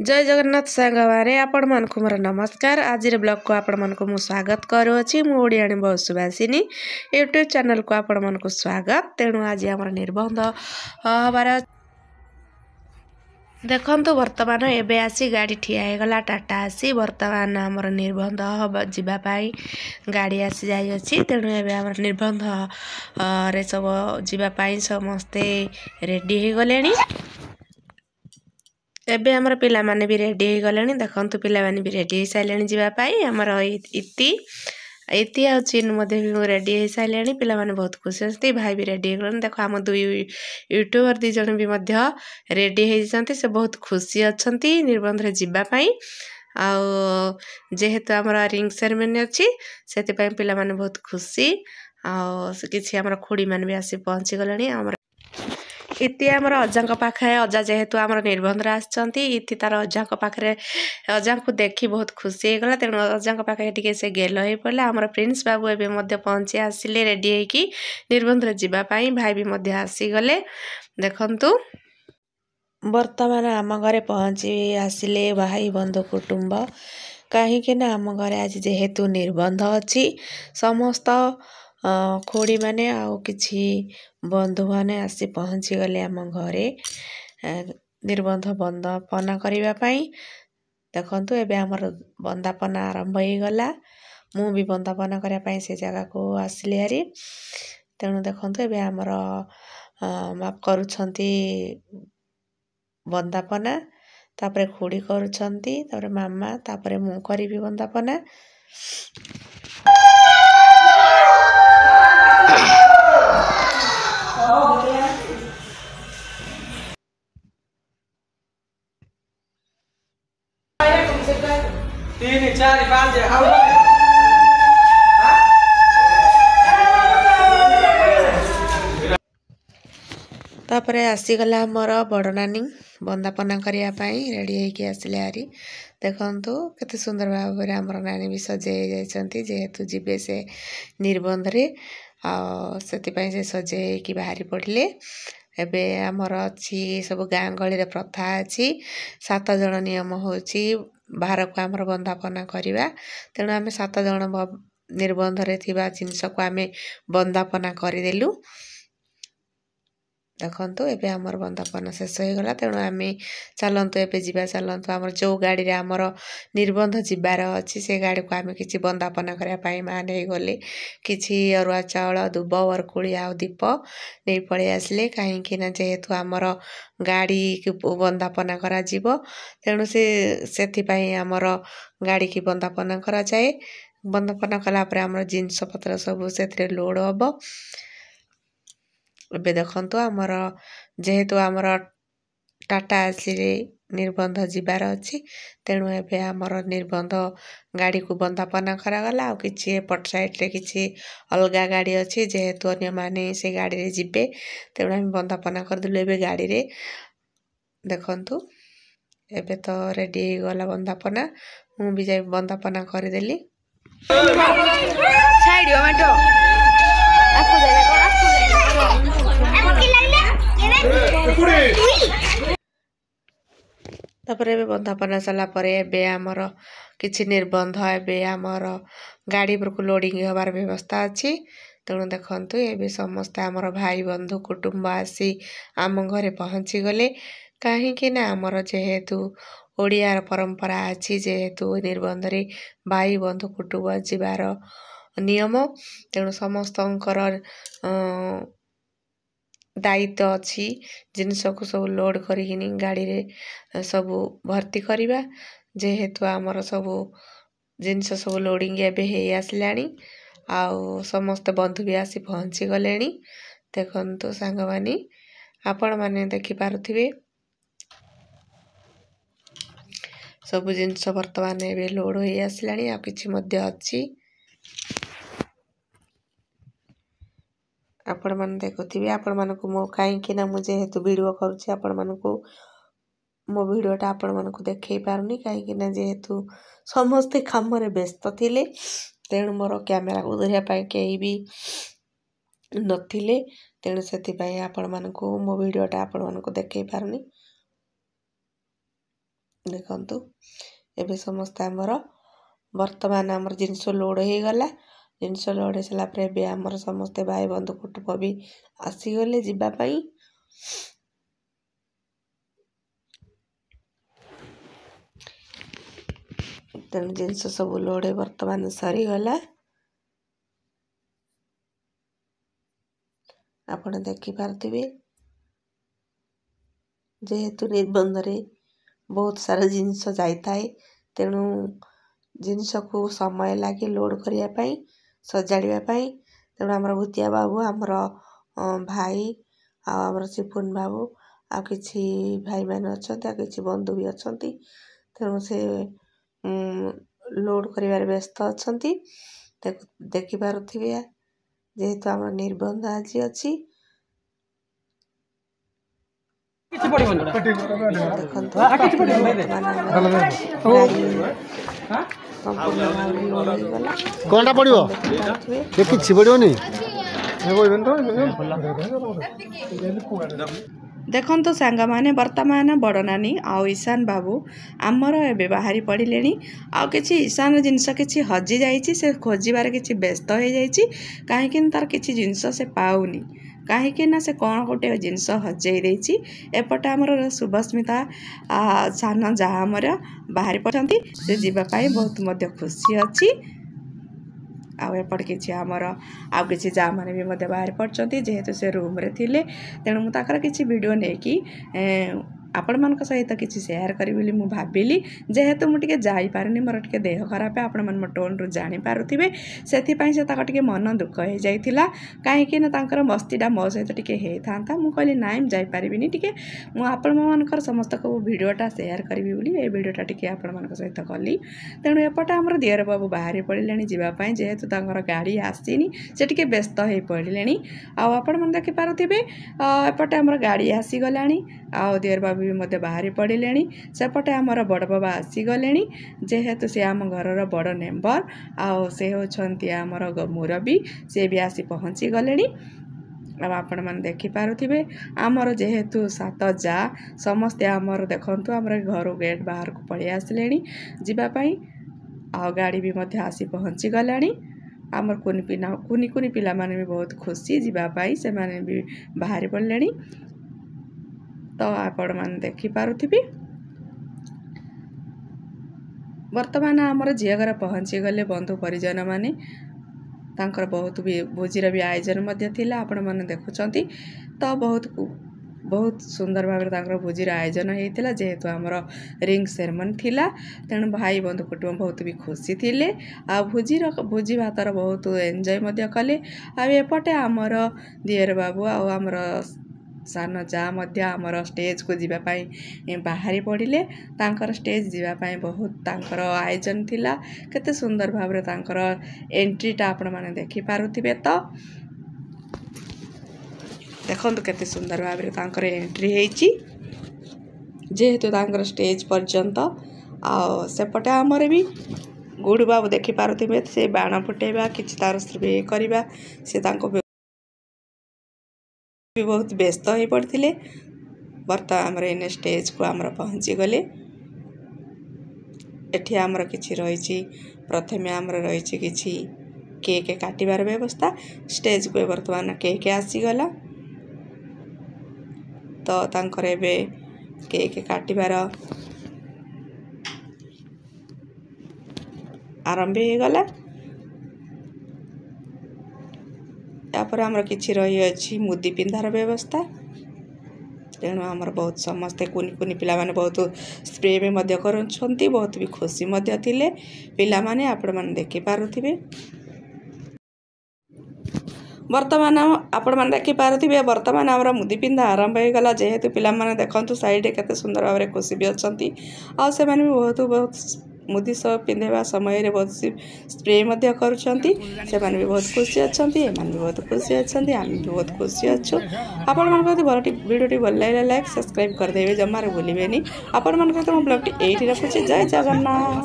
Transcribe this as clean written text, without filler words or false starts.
जय जगन्नाथ सांगवारे आपण मानकु मोर नमस्कार। आज ब्लॉग को आपण मानकु मु स्वागत करूँगी। मु ओडियाणी बहुसुवासिनी यूट्यूब चैनल को आपण मानकु स्वागत। तेणु आज आम निर्बंध हबार देखंतु वर्तमान एबे आसी गाड़ी ठिया हो गला टाटा आसी वर्तमान आमर निर्बंध जीवाई गाड़ी आसी जाई अछि। तेणु एबे आमर निर्बंध रे सब जीवाई समस्ते रेडी हो गलेनी। एबे आमर पिला माने भी रेडी हो गलेनी। देखंतु पिला माने भी रेडी हो साइलेनी जीवाई। आमर इति आ चिन्ह मध्य भी रेडी हो साइलेनी। पिला माने बहुत खुशी होती। भाई भी रेडी हो गलेनी। देखो आम दुई यूट्यूबर दी जन भी मध्य रेडी हो जाती। से बहुत खुशी अच्छी निर्बंध रे जीवाई। जेहेतु आमर रिंग सेरेमनी अच्छी से पिला माने बहुत खुशी। किसी आमर खुड़ी मान भी आसी पहुँची गले। इति आमर अजा पाखे अजा जेहेतु आमर निर्बंध आसचंती। इति तार अजा पाखे अजा को देखी बहुत खुशी होगला। तेणु अजा पाखे टिके से गेल हो पड़ा। आमर प्रिंस बाबू एबे मध्य पहुँची आसिले रेडी होकी निर्बंध रे जीवाई। भाई भी मध्य आसीगले। देखंतु वर्तमान आम घरे पहुँची आसिले भाई बंधु कुटुंब। कहीं आम घरे आज जेहेतु निर्बंध अच्छी समस्त खोड़ी माने आउ किछि बंधु माने आसी पहुँची गले आम घरे निर्बंध बंदापना करिबा पई। देखंतु एबे हमर बंदापना आरंभ हो गला। मु भी बंदापना करिया पई से जगह को आसिले हारी। तेणु देखंतु एबे हमर माफ करूछंती बंदापना। तापरे खुड़ी करूछंती तापरे मामा तापरे मु करिबी बंदापना। तापरे आसीगला हमर बड़ नानी बंदापना करने रेडी होके आसिले हारी। देखंतु केते सुंदर भाव में हमर नानी भी सजे जाइछंती। जेहेतु जीवे से निर्बंध रे से सजे कि बाहरी पड़िले। एबे आमर अच्छी सब गाँ गली रे प्रथा अच्छी 7 जन नियम होची बाहर को आमर बंदापना करवा। तेणु आम 7 जन निर्बंध रे थिबा जिनस को आम बंदापना करदेलु। देखंतु एबे आमर बंदापना शेष हो गला। तेणु आम चलतु एबे जीवा चलतु आमर जो गाड़ी रे आमर निर्बंध जीवार अच्छी से गाड़ी को आम किछि बंदापना करया पई माने गले। किछि अरुआ चाउल दुब वरकुड़ी आ दीप नहीं पड़े आसले। कहीं ना जेहेतु आमर गाड़ी को बंदापना करा जीवो। तेणु से आमर गाड़ी की बंदापना करा जाए। बंदापना कला पर आमर जिनस पत्र सब से लोड हम। एबे देखंतु आमर जेहेतु आमर टाटा आसी निर्बंध जीवार अच्छी। तेणु एबे आमर निर्बंध गाड़ी को बंदापना करागला। आ किछि एपट साइड रे किछि अलगा गाड़ी अच्छी जेहेतु अन्य माने से गाड़ी रे जिबे। तेणु आम बंदापना करदेलु एबे गाड़ी रे। देखंतु एबे तो रेडी हो गला बंदापना। मु भी जाई बंदापना करदेली। तापरे एबे बंदापना सला परे एबे आमर किछि निर्बंध एबे आमर गाड़ी पर को लोडिंग हबार व्यवस्था अच्छी। तेणु देखंतु एबे समस्त आमर भाई बंधु कुटुंब आसी आम घरे पहुँची गले। कहीं ना आमर जेहेतु ओडियार परंपरा अच्छी जेहेतु निर्बंध रे भाई बंधु कुटुंब जीवार नियम। तेणु समस्तंकर दायित्व अच्छी जिनस को सब लोड करिकिनी गाड़ी रे सब भर्ती करिबा। जेहेतु आमर सब जिनस सब लोडिंग एबे हे आसलानी। आउ समस्त बंधु भी आसी पहुँची गलेनी। देखंतु सांगवानी आपण माने देखि पारुथिबे सब जिनस वर्तमान एबे लोड हो आसलानी। आ किछि मध्य अच्छी आपण माने देखुथिबे। आपण मानकु मो कहीं ना मुझे हेतु वीडियो करूछि आपण मानकु मो वीडियोटा आपण मानकु देखै पारुनी। कहीं ना जेहेतु समस्ते काम रे व्यस्त थिले। तेणु मोर कैमरा को धरिया पाई केही भी नथिले। तेणु सेति पाई आपण मानकु मो वीडियोटा आपण मानकु देखै पारुनी। देखंतु एबे समस्त आमर वर्तमान आमर जिनस लोड हो गला। जिनस लोड हो सारा पर एबे आमर समस्त भाई बंधु कुटुंब भी आसीगले जीवा पाई। तेणु जिनस सब लोड वर्तमान सरी गला। आपण देखि पारथिबे जेहेतु निबंध रे बहुत सारा जिनस जाइथाए तेणु जिनस को समय लागे लोड करिया पाई सजाड़िया पाई। तेणु आमर भूतिया बाबू आमर भाई आमर सिपुन बाबू आ किछि भाई मैंने अच्छे आ किछि बंधु भी अच्छी। तेणु से लोड करिवार व्यस्त अच्छी देखि पारुथिबे जेहेतु आमर निबंध आज अच्छी। कौनटा पड़ो किसी पड़ोनी देखो सांग मैंने वर्तमान बड़ नानी आउ ईशान बाबू आमर एबे बाहरी पड़े आउ कि ईशान जिनस कि हजि जाइए से खोजार कि व्यस्त हो जाइए कहीं तार किसी जिनस से पाऊनी कहीं ना से कौन गोटे जिनस हजई देछि। एपटे आमर शुभस्मिता सान जहाँ आमर बाहरी पड़ती से जीवाई बहुत मध्य खुशी अच्छी। आउपटे कि आमर आउ कि जा मैंने भी मध्य बाहरी पड़ते जेहेतु से रूम रे थिले तेणु मुझे किसी वीडियो नहीं आपण मान सहित किसी शेयर करी बोली मु भाबिली जेहेतु मुझे जापारे मोर टे देह खराब आपण मन टोन रु जापारे से टे मन दुख हो जाता कहीं मस्तीटा मो सहित टे होता मुझे नाई जापारि टे मुझे मान समस्त को भिडटा शेयर करी बोली ये भिडटा टे आपण मान सहित कली। तेणु एपटे आमर दियर बाबू बाहरी पड़े जावाई जेहेतु गाड़ी आसीनी से टे व्यस्त हो पड़े आपण मैंने देखिपे एपटे आमर गाड़ी आसीगला आउ दियर बाबू भी मध्य बाहरी पड़े सेपटे आमर बड़ बाबा आसीगले जेहेतु से आम घर बड़ मेम्बर आउ से होती आमर मुरबी से भी आसी पहुँची गले। अब आपण मैंने देखिपे आमर जेहेतु 7 जा समस्ते आमर देखंतु आमर घर गेट बाहर को पड़े आसिले जीवाई आ गाड़ी भी मध्य आसी पहुँची गला। आमर कुनी कुनी पिला माने भी बहुत खुशी जीवाई से माने भी बाहरी पड़े तो आपण मैंने देखिपे वर्तमान आमर झील घर पहुँची गले बंधु परिजन माने तांकर बहुत भी भोजीर भी आयोजन थिला आपण मैंने देखुंती तो बहुत सुंदर भाव भोजीर आयोजन होता जेहेतु आमर रिंग सेरेमनी थिला तेणु भाई बंधु कुटुंब बहुत भी खुशी थिले आ भोजी भातर बहुत एंजॉय कले। आएपटे आमर दियर बाबू आमर सान जा मध्य आमर स्टेज को जीवाई बाहरी पड़े तांकर स्टेज जीवाई बहुत तांकर आयोजन थिला केते सुंदर भाव तांकर एंट्रीटा आपण माने देखि पारुथिबे तो देखंतु केते सुंदर भाव तांकर एंट्री हेची जेहेतु तांकर स्टेज पर्यंत आ सेपटे आमर भी गुड़ बाबू देखि पारुथिबे से बाण फुटेबा किछि तार स्प्रे करबा से तांको भी बहुत व्यस्त हो पड़ते बर्तमान आमर इन स्टेज को आमर पहुँची गले। एठी आमर किछि रही प्रथमे आमर रही किछि केक काटिबार व्यवस्था स्टेज को बर्तमान केक आसीगला तो तांकर एबे केक काटिबार आरंभ हो गला। यापर आमर किछि रही अछि मुदी पिंधार व्यवस्था तेणु आमर बहुत समस्ते कुनी कुनी पिला माने बहुत स्प्रे में मध्य करछंती बहुत भी खुशी मध्य थिले पिला माने आपण माने देखि पारुथिबे वर्तमान आपण माने देखि पारुथिबे वर्तमान आमर मुदी पिंधा आरंभ हो गला जेहेतु पिला माने देखंतु साइड केते सुंदर भाव रे खुशी भी अच्छंती आ से माने बहुत मुदी सब पिंधेबा समय बहुत स्प्रे मध्य करुछंती से माने भी बहुत खुशी अच्छंती एमान भी बहुत खुशी अच्छंती आम भी बहुत खुशी अच्छो। आपण मन को भल वीडियो भल लाइक सब्सक्राइब कर देबे जमारे भूलिबेनी। आपण मन को ब्लॉग एठी रखुछी। जय जगन्नाथ।